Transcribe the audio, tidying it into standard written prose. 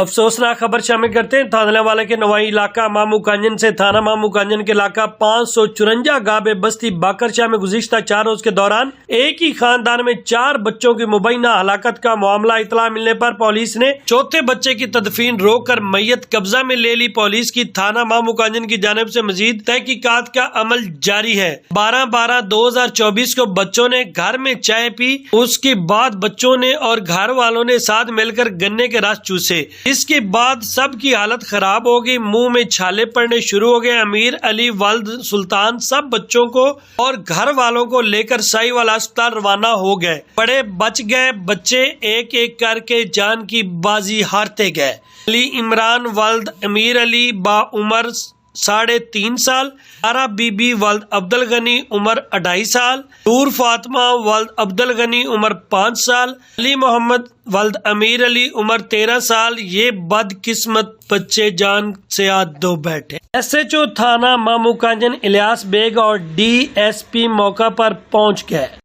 افسوسناک خبر شامل کرتے ہیں تھانہ والا کے نوائی علاقہ مامو کانجن سے تھانہ مامو کانجن کے علاقہ 554 گابے بستی باکر شاہ میں گزشتہ 4 روز کے دوران ایک ہی خاندان میں 4 بچوں کی مبینہ ہلاکت کا معاملہ اطلاع ملنے پر پولیس نے چوتھے بچے کی تدفین روک کر میت قبضہ میں لے لی۔ پولیس کی تھانہ مامو کانجن کی جانب سے مزید تحقیقات کا عمل جاری ہے۔ 12/12/2024 کو بچوں نے گھر میں چائے پی، اس کے بعد بچوں نے اور گھر والوں نے ساتھ مل کر گنے کے رس چوسے۔ اس کے بعد سب کی حالت خراب ہو گئی، منہ میں چھالے پڑنے شروع ہو گئے۔ امیر علی والد سلطان سب بچوں کو اور گھر والوں کو لے کر سائی والا اسپتال روانہ ہو گئے۔ بڑے بچ گئے، بچے ایک ایک کر کے جان کی بازی ہارتے گئے۔ علی عمران والد امیر علی با عمر 3.5 سال، سارا بی بی والد عبدالغنی عمر 2.5 سال، نور فاطمہ والد عبدالغنی عمر 5 سال، علی محمد والد امیر علی عمر 13 سال۔ یہ بدقسمت بچے جان سے ہاتھ دھو بیٹھے۔ SHO تھانہ مامو کانجن الیاس بیگ اور DSP موقع پر پہنچ گئے۔